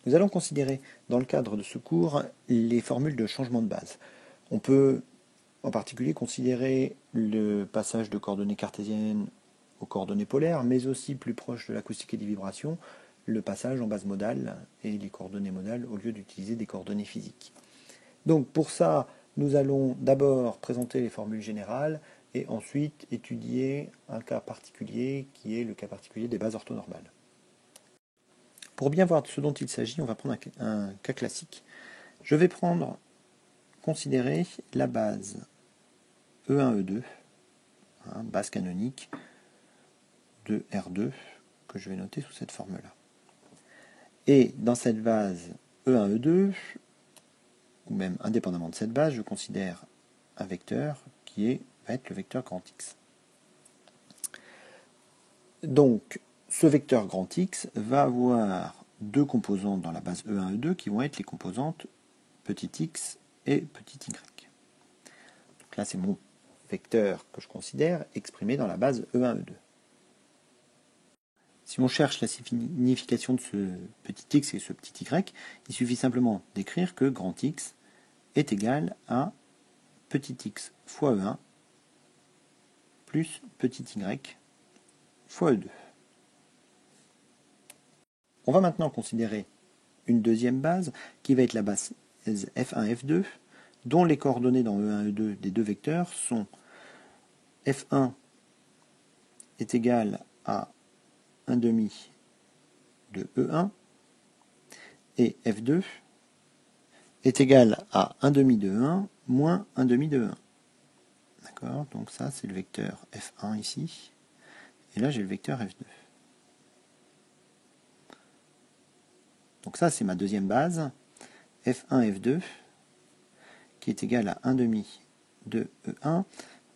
Nous allons considérer dans le cadre de ce cours les formules de changement de base. On peut en particulier considérer le passage de coordonnées cartésiennes aux coordonnées polaires, mais aussi plus proche de l'acoustique et des vibrations, le passage en base modale et les coordonnées modales au lieu d'utiliser des coordonnées physiques. Donc pour ça, nous allons d'abord présenter les formules générales et ensuite étudier un cas particulier qui est le cas particulier des bases orthonormales. Pour bien voir de ce dont il s'agit, on va prendre un cas classique. Je vais considérer la base E1, E2, base canonique de R2, que je vais noter sous cette forme-là. Et dans cette base E1, E2, ou même indépendamment de cette base, je considère un vecteur qui va être le vecteur grand X. Donc, ce vecteur grand X va avoir deux composantes dans la base E1, E2 qui vont être les composantes petit x et petit y. Donc là, c'est mon vecteur que je considère exprimé dans la base E1, E2. Si on cherche la signification de ce petit x et ce petit y, il suffit simplement d'écrire que grand X est égal à petit x fois E1 plus petit y fois E2. On va maintenant considérer une deuxième base qui va être la base F1, F2, dont les coordonnées dans E1, E2 des deux vecteurs sont F1 est égal à 1 demi de E1 et F2 est égal à 1 demi de E1 moins 1 demi de E1. D'accord? Donc ça, c'est le vecteur F1 ici. Et là, j'ai le vecteur F2. Donc ça, c'est ma deuxième base, F1, F2, qui est égal à 1 demi de E1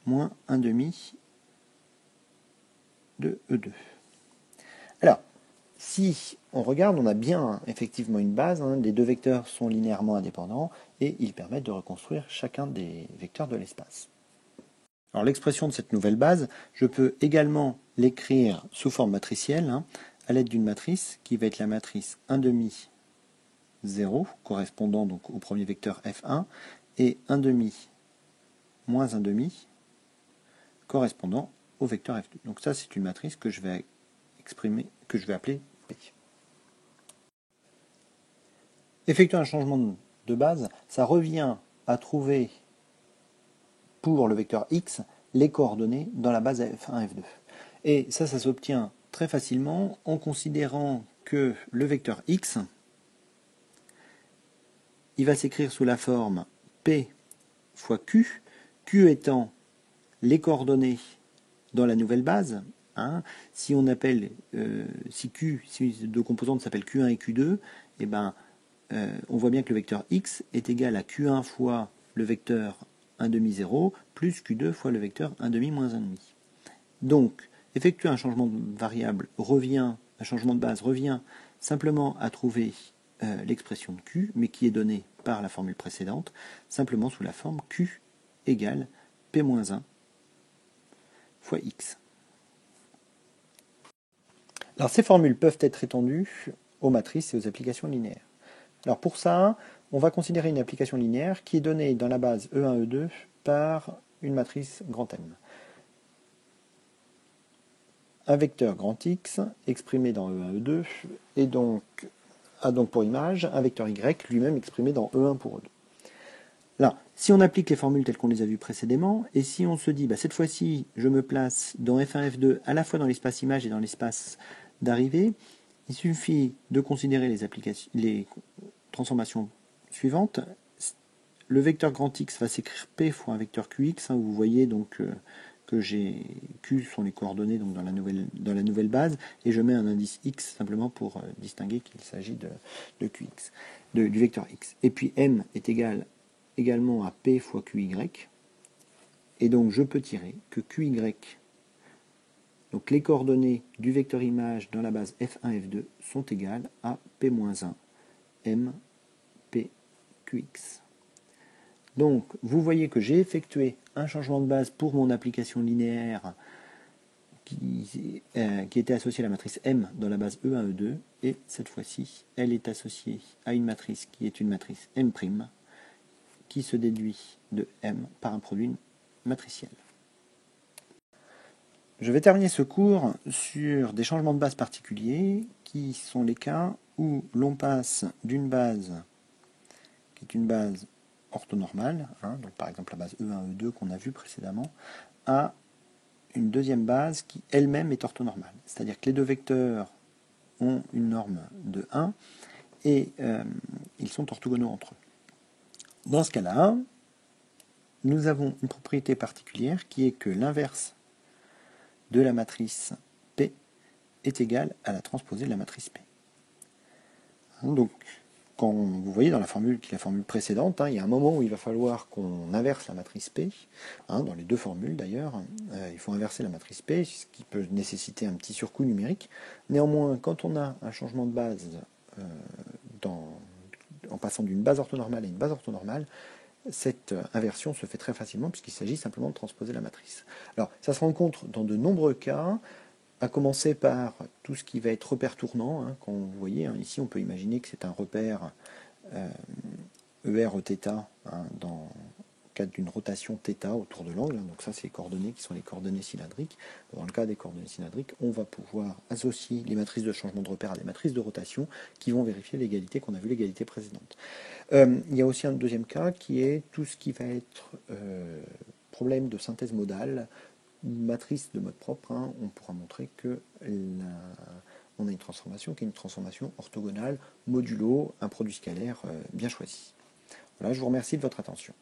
moins 1 demi de E2. Alors, si on regarde, on a bien effectivement une base, les deux vecteurs sont linéairement indépendants et ils permettent de reconstruire chacun des vecteurs de l'espace. Alors l'expression de cette nouvelle base, je peux également l'écrire sous forme matricielle à l'aide d'une matrice qui va être la matrice 1 demi 0, correspondant donc au premier vecteur F1, et 1 demi moins 1 demi, correspondant au vecteur F2. Donc ça, c'est une matrice que je vais appeler P. Effectuer un changement de base, ça revient à trouver pour le vecteur x les coordonnées dans la base F1, F2. Et ça s'obtient très facilement en considérant que le vecteur x, il va s'écrire sous la forme P fois Q, Q étant les coordonnées dans la nouvelle base. Si on appelle, si les deux composantes s'appellent Q1 et Q2, eh ben, on voit bien que le vecteur x est égal à Q1 fois le vecteur 1 demi 0 plus Q2 fois le vecteur 1 demi moins 1 demi. Donc, effectuer un changement de variable un changement de base revient simplement à trouver l'expression de Q, mais qui est donnée par la formule précédente, simplement sous la forme Q égale P-1 fois X. Alors ces formules peuvent être étendues aux matrices et aux applications linéaires. Alors pour ça, on va considérer une application linéaire qui est donnée dans la base E1, E2 par une matrice grand M. Un vecteur grand X exprimé dans E1, E2 et a donc pour image un vecteur Y lui-même exprimé dans E1 pour E2. Là, si on applique les formules telles qu'on les a vues précédemment, et si on se dit, cette fois-ci, je me place dans F1, F2 à la fois dans l'espace image et dans l'espace d'arrivée, il suffit de considérer les transformations suivantes. Le vecteur grand X va s'écrire P fois un vecteur QX. Vous voyez donc que Q sont les coordonnées donc dans la nouvelle base, et je mets un indice X simplement pour distinguer qu'il s'agit de QX, du vecteur X. Et puis M est également à P fois QY, et donc je peux tirer que QY, donc les coordonnées du vecteur image dans la base F1, F2 sont égales à P-1 M P QX. Donc, vous voyez que j'ai effectué un changement de base pour mon application linéaire qui était associée à la matrice M dans la base E1, E2, et cette fois-ci, elle est associée à une matrice qui est une matrice M', qui se déduit de M par un produit matriciel. Je vais terminer ce cours sur des changements de base particuliers, qui sont les cas où l'on passe d'une base qui est une base orthonormale, donc par exemple la base E1, E2 qu'on a vu précédemment, à une deuxième base qui elle-même est orthonormale. C'est-à-dire que les deux vecteurs ont une norme de 1 et ils sont orthogonaux entre eux. Dans ce cas-là, nous avons une propriété particulière qui est que l'inverse de la matrice P est égal à la transposée de la matrice P. Donc, quand vous voyez dans la formule qui est la formule précédente, il y a un moment où il va falloir qu'on inverse la matrice P, dans les deux formules d'ailleurs, il faut inverser la matrice P, ce qui peut nécessiter un petit surcoût numérique. Néanmoins, quand on a un changement de base en passant d'une base orthonormale à une base orthonormale, cette inversion se fait très facilement puisqu'il s'agit simplement de transposer la matrice. Alors, ça se rencontre dans de nombreux cas, à commencer par tout ce qui va être repère tournant. Quand vous voyez, ici on peut imaginer que c'est un repère ER θ dans le cadre d'une rotation θ autour de l'angle. Donc ça, c'est les coordonnées qui sont les coordonnées cylindriques. Dans le cas des coordonnées cylindriques, on va pouvoir associer les matrices de changement de repère à des matrices de rotation qui vont vérifier l'égalité qu'on a vu l'égalité précédente. Il y a aussi un deuxième cas qui est tout ce qui va être problème de synthèse modale, matrice de mode propre. On pourra montrer que on a une transformation qui est une transformation orthogonale modulo un produit scalaire bien choisi. Voilà, je vous remercie de votre attention.